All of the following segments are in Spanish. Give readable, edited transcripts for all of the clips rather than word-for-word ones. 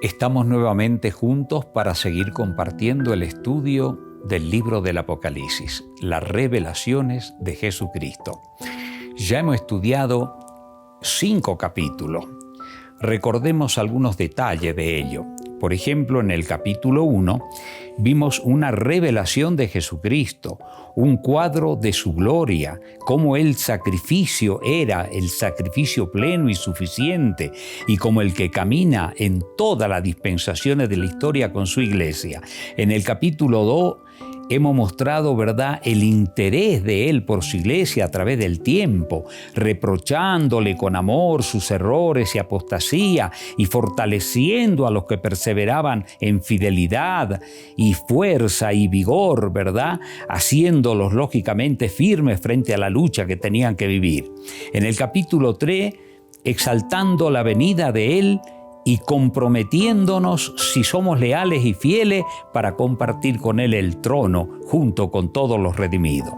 Estamos nuevamente juntos para seguir compartiendo el estudio del libro del Apocalipsis, las revelaciones de Jesucristo. Ya hemos estudiado 5 capítulos. Recordemos algunos detalles de ello. Por ejemplo, en el capítulo 1 vimos una revelación de Jesucristo, un cuadro de su gloria, cómo el sacrificio era el sacrificio pleno y suficiente y como el que camina en todas las dispensaciones de la historia con su iglesia. En el capítulo 2 hemos mostrado, ¿verdad?, el interés de Él por su iglesia a través del tiempo, reprochándole con amor sus errores y apostasía y fortaleciendo a los que perseveraban en fidelidad y fuerza y vigor, ¿verdad?, haciéndolos lógicamente firmes frente a la lucha que tenían que vivir. En el capítulo 3, exaltando la venida de Él y comprometiéndonos, si somos leales y fieles, para compartir con Él el trono junto con todos los redimidos.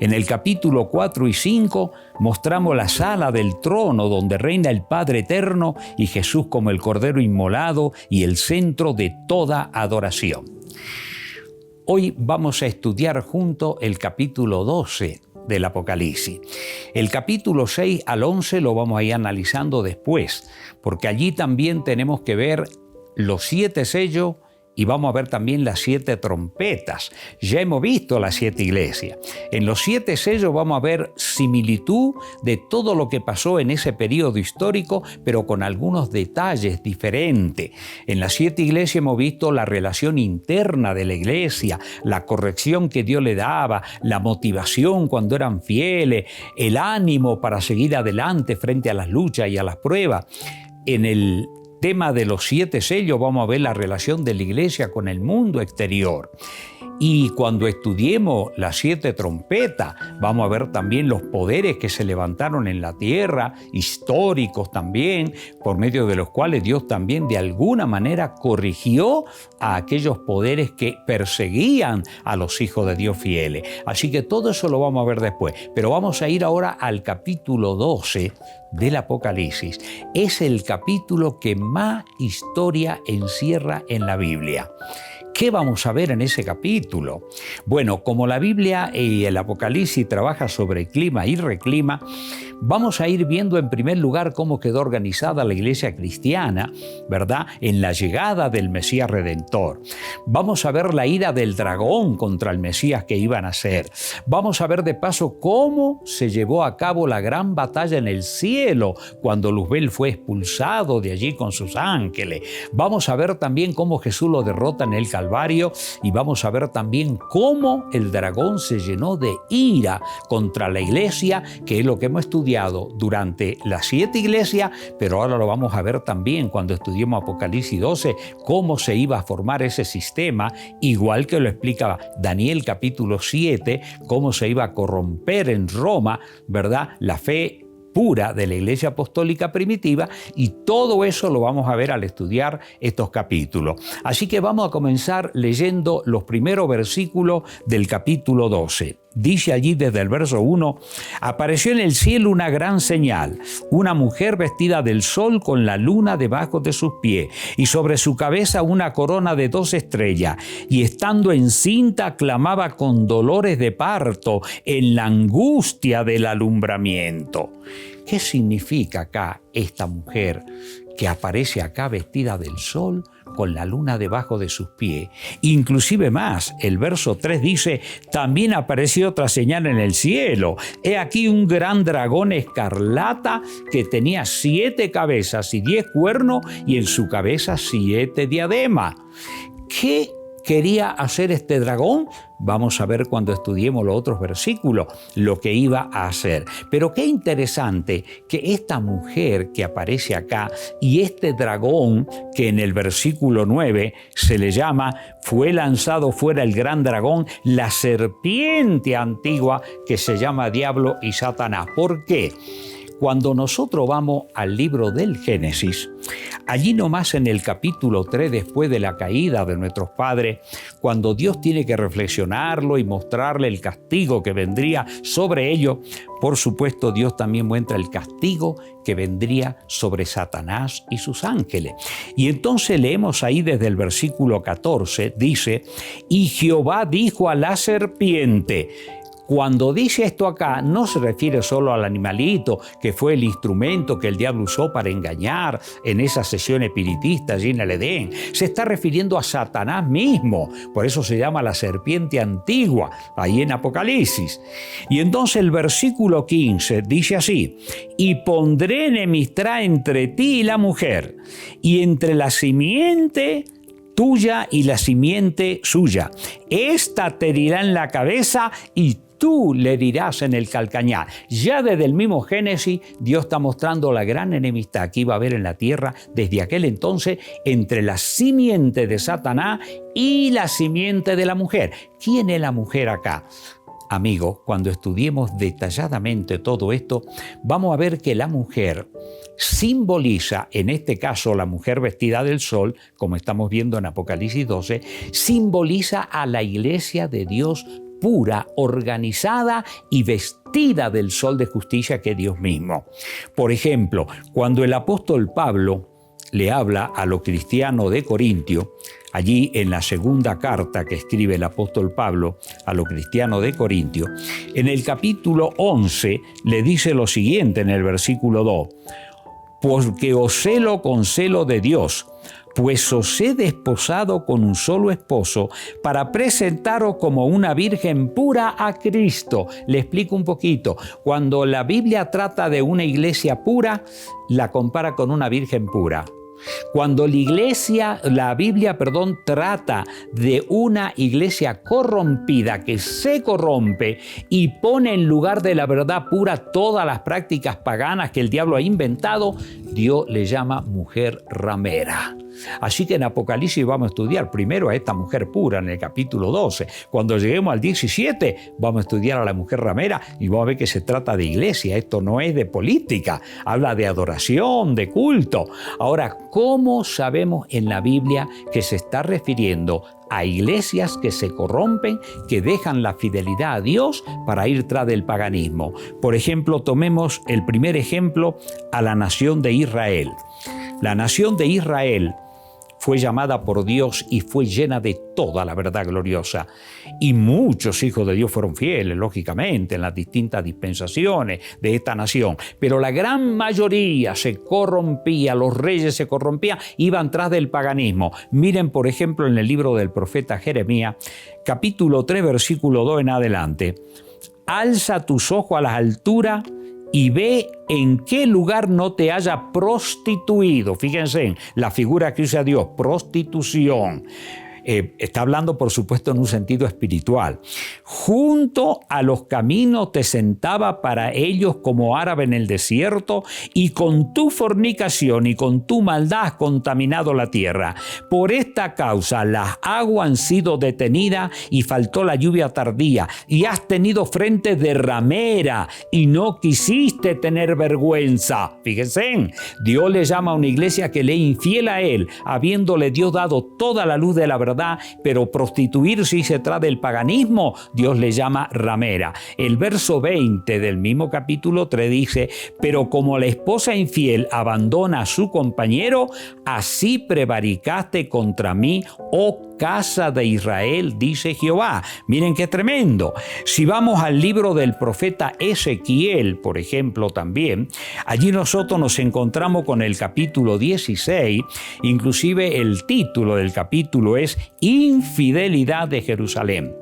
En el capítulo 4 y 5 mostramos la sala del trono donde reina el Padre Eterno y Jesús como el Cordero inmolado y el centro de toda adoración. Hoy vamos a estudiar junto el capítulo 12 del Apocalipsis. El capítulo 6 al 11 lo vamos a ir analizando después, porque allí también tenemos que ver los 7 sellos y vamos a ver también las 7 trompetas. Ya hemos visto las 7 iglesias. En los 7 sellos vamos a ver similitud de todo lo que pasó en ese periodo histórico, pero con algunos detalles diferentes. En las 7 iglesias hemos visto la relación interna de la iglesia, la corrección que Dios le daba, la motivación cuando eran fieles, el ánimo para seguir adelante frente a las luchas y a las pruebas. En el tema de los 7 sellos vamos a ver la relación de la iglesia con el mundo exterior. Y cuando estudiemos las 7 trompetas, vamos a ver también los poderes que se levantaron en la tierra, históricos también, por medio de los cuales Dios también de alguna manera corrigió a aquellos poderes que perseguían a los hijos de Dios fieles. Así que todo eso lo vamos a ver después. Pero vamos a ir ahora al capítulo 12 del Apocalipsis. Es el capítulo que más historia encierra en la Biblia. ¿Qué vamos a ver en ese capítulo? Bueno, como la Biblia y el Apocalipsis trabaja sobre clima y reclima, vamos a ir viendo en primer lugar cómo quedó organizada la iglesia cristiana, ¿verdad?, en la llegada del Mesías Redentor. Vamos a ver la ira del dragón contra el Mesías que iban a hacer. Vamos a ver de paso cómo se llevó a cabo la gran batalla en el cielo cuando Luzbel fue expulsado de allí con sus ángeles. Vamos a ver también cómo Jesús lo derrota en el Calvario y vamos a ver también cómo el dragón se llenó de ira contra la iglesia, que es lo que hemos estudiado durante las 7 iglesias, pero ahora lo vamos a ver también cuando estudiemos Apocalipsis 12, cómo se iba a formar ese sistema, igual que lo explica Daniel capítulo 7, cómo se iba a corromper en Roma, ¿verdad?, la fe pura de la iglesia apostólica primitiva, y todo eso lo vamos a ver al estudiar estos capítulos. Así que vamos a comenzar leyendo los primeros versículos del capítulo 12. Dice allí desde el verso 1, apareció en el cielo una gran señal, una mujer vestida del sol con la luna debajo de sus pies y sobre su cabeza una corona de 2 estrellas, y estando encinta clamaba con dolores de parto en la angustia del alumbramiento. ¿Qué significa acá esta mujer que aparece acá vestida del sol con la luna debajo de sus pies? Inclusive más, el verso 3 dice, también apareció otra señal en el cielo. He aquí un gran dragón escarlata que tenía 7 cabezas y 10 cuernos y en su cabeza 7 diademas. ¿Qué quería hacer este dragón? Vamos a ver cuando estudiemos los otros versículos lo que iba a hacer. Pero qué interesante que esta mujer que aparece acá y este dragón que en el versículo 9 se le llama, fue lanzado fuera el gran dragón, la serpiente antigua que se llama Diablo y Satanás. ¿Por qué? Cuando nosotros vamos al libro del Génesis, Allí nomás en el capítulo 3, después de la caída de nuestros padres, cuando Dios tiene que reflexionarlo y mostrarle el castigo que vendría sobre ellos, por supuesto Dios también muestra el castigo que vendría sobre Satanás y sus ángeles. Y entonces leemos ahí desde el versículo 14, dice, y Jehová dijo a la serpiente. Cuando dice esto acá, no se refiere solo al animalito, que fue el instrumento que el diablo usó para engañar en esa sesión espiritista allí en el Edén. Se está refiriendo a Satanás mismo. Por eso se llama la serpiente antigua, ahí en Apocalipsis. Y entonces el versículo 15 dice así, y pondré enemistad entre ti y la mujer, y entre la simiente tuya y la simiente suya. Esta te herirá en la cabeza y tú le herirás en el calcañar. Ya desde el mismo Génesis, Dios está mostrando la gran enemistad que iba a haber en la tierra desde aquel entonces entre la simiente de Satanás y la simiente de la mujer. ¿Quién es la mujer acá? Amigo, cuando estudiemos detalladamente todo esto, vamos a ver que la mujer simboliza, en este caso la mujer vestida del sol, como estamos viendo en Apocalipsis 12, simboliza a la iglesia de Dios pura, organizada y vestida del sol de justicia que es Dios mismo. Por ejemplo, cuando el apóstol Pablo le habla a los cristianos de Corintio, allí en la segunda carta que escribe el apóstol Pablo a los cristianos de Corintio, en el capítulo 11 le dice lo siguiente en el versículo 2, porque os celo con celo de Dios, pues os he desposado con un solo esposo para presentaros como una virgen pura a Cristo. Le explico un poquito. Cuando la Biblia trata de una iglesia pura, la compara con una virgen pura. Cuando la Biblia trata de una iglesia corrompida que se corrompe y pone en lugar de la verdad pura todas las prácticas paganas que el diablo ha inventado, Dios le llama mujer ramera. Así que en Apocalipsis vamos a estudiar primero a esta mujer pura en el capítulo 12. Cuando lleguemos al 17 vamos a estudiar a la mujer ramera y vamos a ver que se trata de iglesia. Esto no es de política, habla de adoración, de culto. Ahora, ¿cómo sabemos en la Biblia que se está refiriendo a iglesias que se corrompen, que dejan la fidelidad a Dios para ir tras del paganismo? Por ejemplo, tomemos el primer ejemplo a la nación de Israel. La nación de Israel fue llamada por Dios y fue llena de toda la verdad gloriosa. Y muchos hijos de Dios fueron fieles, lógicamente, en las distintas dispensaciones de esta nación. Pero la gran mayoría se corrompía, los reyes se corrompían, iban tras del paganismo. Miren, por ejemplo, en el libro del profeta Jeremías, capítulo 3, versículo 2 en adelante. Alza tus ojos a las alturas y ve en qué lugar no te haya prostituido. Fíjense en la figura que usa Dios, prostitución. Está hablando, por supuesto, en un sentido espiritual. Junto a los caminos te sentaba para ellos como árabe en el desierto, y con tu fornicación y con tu maldad has contaminado la tierra. Por esta causa las aguas han sido detenidas y faltó la lluvia tardía, y has tenido frente de ramera y no quisiste tener vergüenza. Fíjense, Dios le llama a una iglesia que le es infiel a Él, habiéndole Dios dado toda la luz de la verdad, pero prostituirse y se trata del paganismo, Dios le llama ramera. El verso 20 del mismo capítulo 3 dice, pero como la esposa infiel abandona a su compañero, así prevaricaste contra mí, oh casa de Israel, dice Jehová. Miren qué tremendo. Si vamos al libro del profeta Ezequiel, por ejemplo, también, allí nosotros nos encontramos con el capítulo 16, inclusive el título del capítulo es Infidelidad de Jerusalén.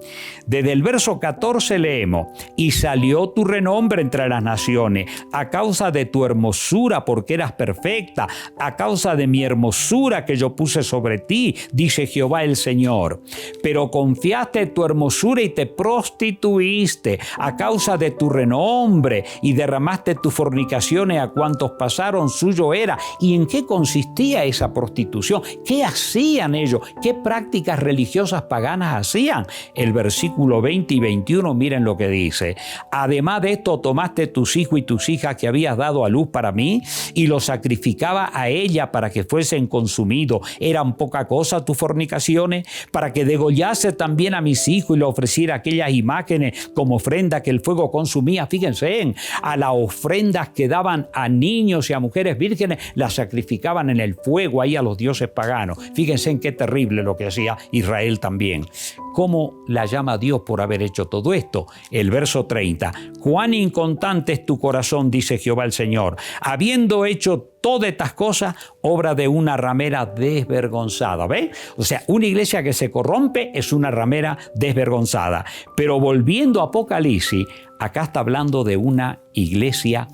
Desde el verso 14 leemos, y salió tu renombre entre las naciones, a causa de tu hermosura, porque eras perfecta, a causa de mi hermosura que yo puse sobre ti, dice Jehová el Señor. Pero confiaste en tu hermosura y te prostituiste a causa de tu renombre, y derramaste tus fornicaciones a cuantos pasaron, suyo era. ¿Y en qué consistía esa prostitución? ¿Qué hacían ellos? ¿Qué prácticas prácticas religiosas paganas hacían? El versículo 20 y 21, miren lo que dice. Además de esto, tomaste tus hijos y tus hijas que habías dado a luz para mí y los sacrificaba a ella para que fuesen consumidos. ¿Eran poca cosa tus fornicaciones? Para que degollase también a mis hijos y le ofreciera aquellas imágenes como ofrenda que el fuego consumía. Fíjense, a las ofrendas que daban a niños y a mujeres vírgenes, las sacrificaban en el fuego ahí a los dioses paganos. Fíjense en qué terrible lo que hacía Israel también. ¿Cómo la llama Dios por haber hecho todo esto? El verso 30. Cuán inconstante es tu corazón, dice Jehová el Señor, habiendo hecho todas estas cosas, obra de una ramera desvergonzada. ¿Ven? O sea, una iglesia que se corrompe es una ramera desvergonzada. Pero volviendo a Apocalipsis, acá está hablando de una iglesia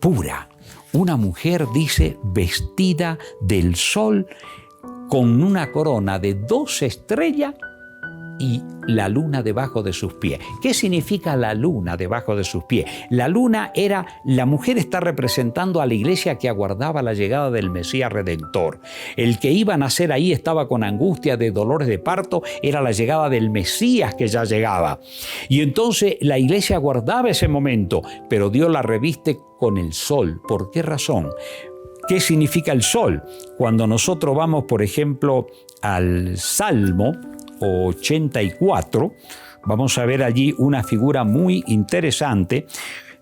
pura. Una mujer, dice, vestida del sol con una corona de 12 estrellas y la luna debajo de sus pies. ¿Qué significa la luna debajo de sus pies? La luna era, la mujer está representando a la iglesia que aguardaba la llegada del Mesías Redentor. El que iba a nacer ahí estaba con angustia de dolores de parto, era la llegada del Mesías que ya llegaba. Y entonces la iglesia aguardaba ese momento, pero Dios la reviste con el sol. ¿Por qué razón? ¿Qué significa el sol? Cuando nosotros vamos, por ejemplo, al Salmo 84, vamos a ver allí una figura muy interesante.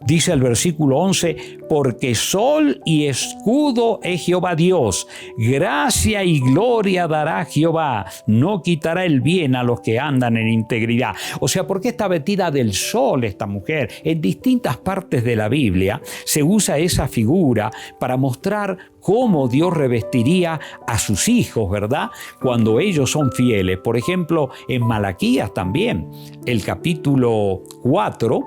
Dice el versículo 11, porque sol y escudo es Jehová Dios, gracia y gloria dará Jehová, no quitará el bien a los que andan en integridad. O sea, ¿por qué está vestida del sol esta mujer? En distintas partes de la Biblia se usa esa figura para mostrar cómo Dios revestiría a sus hijos, ¿verdad? Cuando ellos son fieles. Por ejemplo, en Malaquías también, el capítulo 4,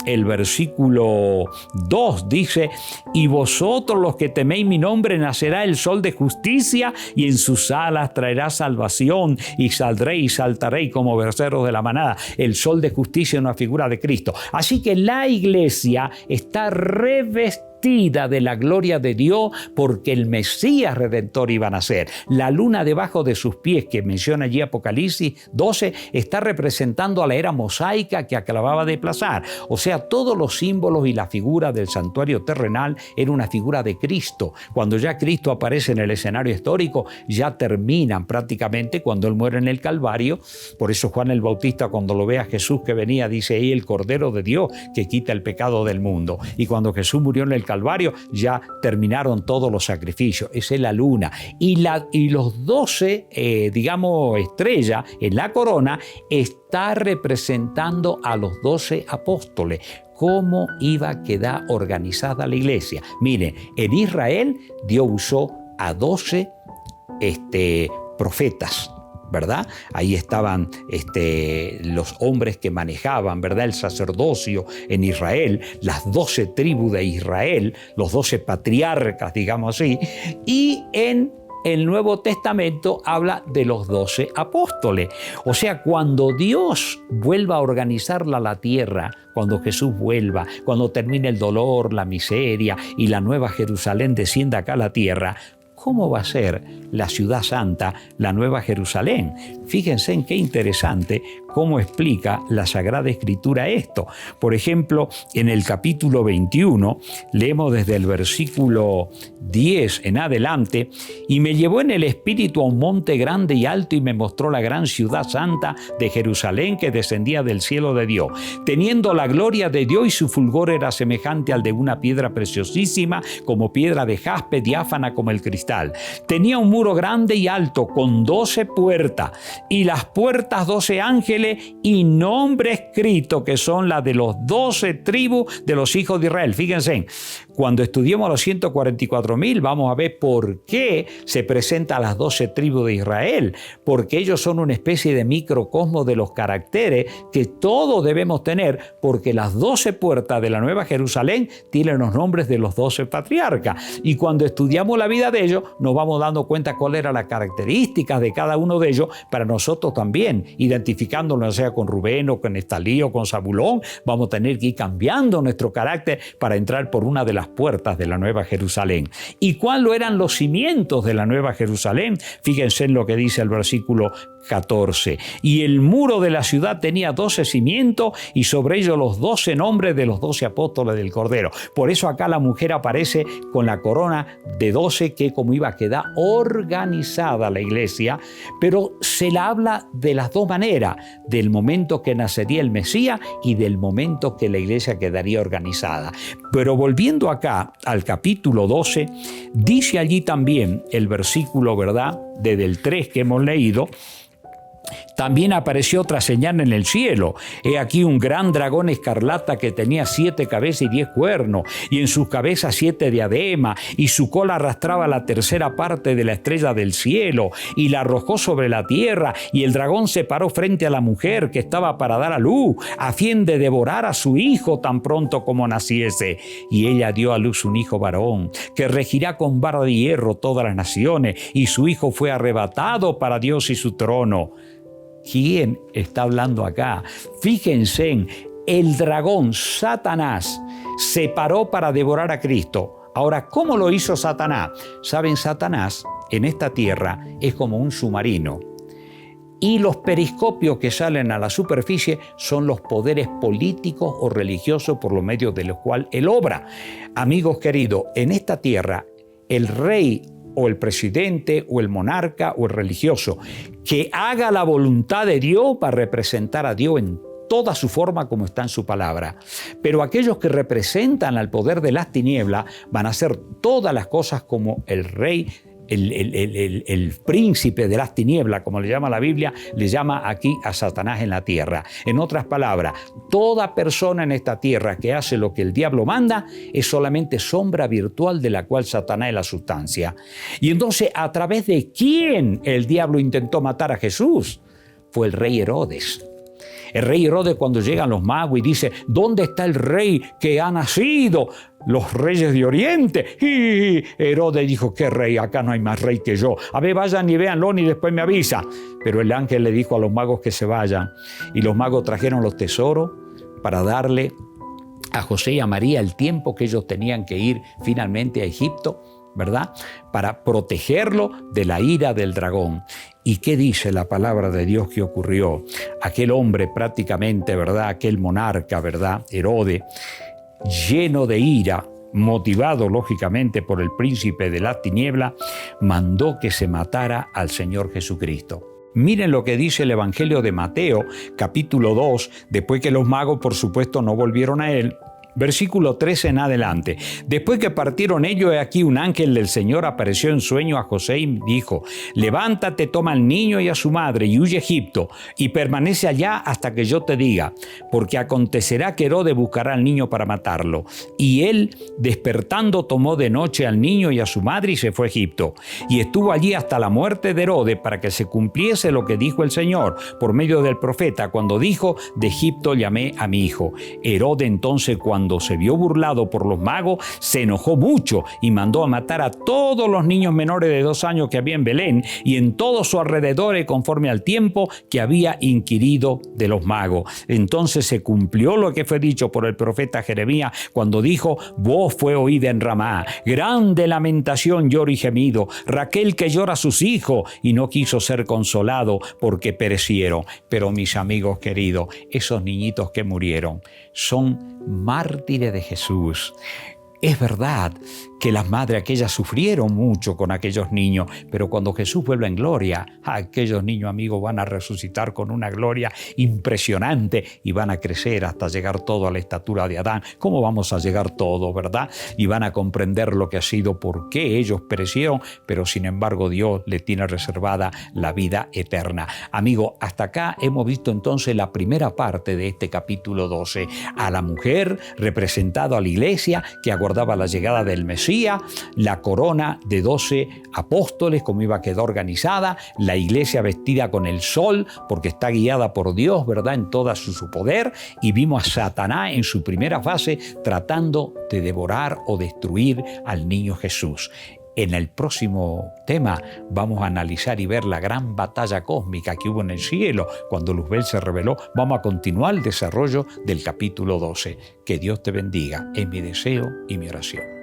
el versículo 2 dice, y vosotros los que teméis mi nombre, nacerá el sol de justicia y en sus alas traerá salvación y saldréis y saltaréis como berceros de la manada. El sol de justicia es una figura de Cristo. Así que la iglesia está revestida de la gloria de Dios porque el Mesías Redentor iba a nacer. La luna debajo de sus pies que menciona allí Apocalipsis 12 está representando a la era mosaica que acababa de pasar. O sea, todos los símbolos y la figura del santuario terrenal era una figura de Cristo. Cuando ya Cristo aparece en el escenario histórico, ya terminan prácticamente cuando Él muere en el Calvario. Por eso Juan el Bautista, cuando lo ve a Jesús que venía, dice ahí el Cordero de Dios que quita el pecado del mundo. Y cuando Jesús murió en el Calvario, ya terminaron todos los sacrificios. Esa es la luna. Y los 12, estrellas en la corona está representando a los 12 apóstoles. ¿Cómo iba a quedar organizada la iglesia? Miren, en Israel Dios usó a 12 profetas, ¿verdad? Ahí estaban los hombres que manejaban, ¿verdad?, el sacerdocio en Israel, las 12 tribus de Israel, los 12 patriarcas, digamos así, y en el Nuevo Testamento habla de los 12 apóstoles. O sea, cuando Dios vuelva a organizar la tierra, cuando Jesús vuelva, cuando termine el dolor, la miseria y la nueva Jerusalén descienda acá a la tierra, ¿cómo va a ser la ciudad santa, la nueva Jerusalén? Fíjense en qué interesante cómo explica la Sagrada Escritura esto. Por ejemplo, en el capítulo 21, leemos desde el versículo 10 en adelante, y me llevó en el espíritu a un monte grande y alto y me mostró la gran ciudad santa de Jerusalén que descendía del cielo de Dios, teniendo la gloria de Dios y su fulgor era semejante al de una piedra preciosísima, como piedra de jaspe, diáfana como el cristal. Tenía un muro grande y alto con 12 puertas y las puertas 12 ángeles y nombre escrito que son las de los 12 tribus de los hijos de Israel. Fíjense, cuando estudiemos los 144,000 vamos a ver por qué se presenta a las 12 tribus de Israel, porque ellos son una especie de microcosmos de los caracteres que todos debemos tener, porque las 12 puertas de la Nueva Jerusalén tienen los nombres de los 12 patriarcas, y cuando estudiamos la vida de ellos nos vamos dando cuenta cuál era la característica de cada uno de ellos para nosotros también, identificando comportándonos, ya sea con Rubén o con Neftalí o con Zabulón, vamos a tener que ir cambiando nuestro carácter para entrar por una de las puertas de la Nueva Jerusalén. ¿Y cuáles eran los cimientos de la Nueva Jerusalén? Fíjense en lo que dice el versículo 14. Y el muro de la ciudad tenía 12 cimientos y sobre ellos los 12 nombres de los 12 apóstoles del Cordero. Por eso acá la mujer aparece con la corona de 12, que como iba a quedar organizada la iglesia, pero se la habla de las dos maneras, del momento que nacería el Mesías y del momento que la iglesia quedaría organizada. Pero volviendo acá al capítulo 12, dice allí también el versículo, ¿verdad?, desde el 3 que hemos leído: también apareció otra señal en el cielo. He aquí un gran dragón escarlata que tenía 7 cabezas y 10 cuernos, y en sus cabezas 7 diademas, y su cola arrastraba la tercera parte de la estrella del cielo, y la arrojó sobre la tierra, y el dragón se paró frente a la mujer que estaba para dar a luz, a fin de devorar a su hijo tan pronto como naciese. Y ella dio a luz un hijo varón, que regirá con vara de hierro todas las naciones, y su hijo fue arrebatado para Dios y su trono. ¿Quién está hablando acá? Fíjense en el dragón, Satanás, se paró para devorar a Cristo. Ahora, ¿cómo lo hizo Satanás? Saben, Satanás en esta tierra es como un submarino. Y los periscopios que salen a la superficie son los poderes políticos o religiosos por los medios de los cuales él obra. Amigos queridos, en esta tierra, el rey o el presidente o el monarca o el religioso que haga la voluntad de Dios va a representar a Dios en toda su forma como está en su palabra. Pero aquellos que representan al poder de las tinieblas van a hacer todas las cosas como el rey, el príncipe de las tinieblas, como le llama la Biblia, le llama aquí a Satanás en la tierra. En otras palabras, toda persona en esta tierra que hace lo que el diablo manda es solamente sombra virtual de la cual Satanás es la sustancia. Y entonces, ¿a través de quién el diablo intentó matar a Jesús? Fue el rey Herodes. El rey Herodes, cuando llegan los magos y dice: ¿dónde está el rey que ha nacido? Los reyes de Oriente. Y Herodes dijo: ¿qué rey? Acá no hay más rey que yo. A ver, vayan y véanlo y después me avisa. Pero el ángel le dijo a los magos que se vayan. Y los magos trajeron los tesoros para darle a José y a María el tiempo que ellos tenían que ir finalmente a Egipto, ¿verdad?, para protegerlo de la ira del dragón. ¿Y qué dice la palabra de Dios que ocurrió? Aquel hombre prácticamente, ¿verdad?, aquel monarca, ¿verdad?, Herodes, lleno de ira, motivado lógicamente por el príncipe de la tiniebla, mandó que se matara al Señor Jesucristo. Miren lo que dice el Evangelio de Mateo, capítulo 2, después que los magos, por supuesto, no volvieron a él. Versículo 13 en adelante. Después que partieron ellos, he aquí un ángel del Señor apareció en sueño a José y dijo: levántate, toma al niño y a su madre y huye a Egipto y permanece allá hasta que yo te diga, porque acontecerá que Herodes buscará al niño para matarlo. Y él, despertando, tomó de noche al niño y a su madre y se fue a Egipto. Y estuvo allí hasta la muerte de Herodes, para que se cumpliese lo que dijo el Señor por medio del profeta, cuando dijo: de Egipto llamé a mi hijo. Herodes entonces, cuando se vio burlado por los magos, se enojó mucho y mandó a matar a todos los niños menores de 2 años que había en Belén y en todo su alrededor, conforme al tiempo que había inquirido de los magos. Entonces se cumplió lo que fue dicho por el profeta Jeremías, cuando dijo: voz fue oída en Ramá, grande lamentación, lloro y gemido, Raquel que llora a sus hijos y no quiso ser consolado porque perecieron. Pero mis amigos queridos, esos niñitos que murieron son mártires de Jesús. Es verdad que las madres aquellas sufrieron mucho con aquellos niños, pero cuando Jesús vuelva en gloria, aquellos niños, amigos, van a resucitar con una gloria impresionante y van a crecer hasta llegar todo a la estatura de Adán. ¿Cómo vamos a llegar todo, verdad? Y van a comprender lo que ha sido, por qué ellos perecieron, pero sin embargo Dios les tiene reservada la vida eterna. Amigo, hasta acá hemos visto entonces la primera parte de este capítulo 12. A la mujer, representado a la iglesia, que aguardaba la llegada del Mesías, la corona de 12 apóstoles, como iba a quedar organizada, la iglesia vestida con el sol, porque está guiada por Dios, ¿verdad?, en todo su poder, y vimos a Satanás en su primera fase tratando de devorar o destruir al niño Jesús. En el próximo tema vamos a analizar y ver la gran batalla cósmica que hubo en el cielo cuando Luzbel se reveló. Vamos a continuar el desarrollo del capítulo 12. Que Dios te bendiga, es mi deseo y mi oración.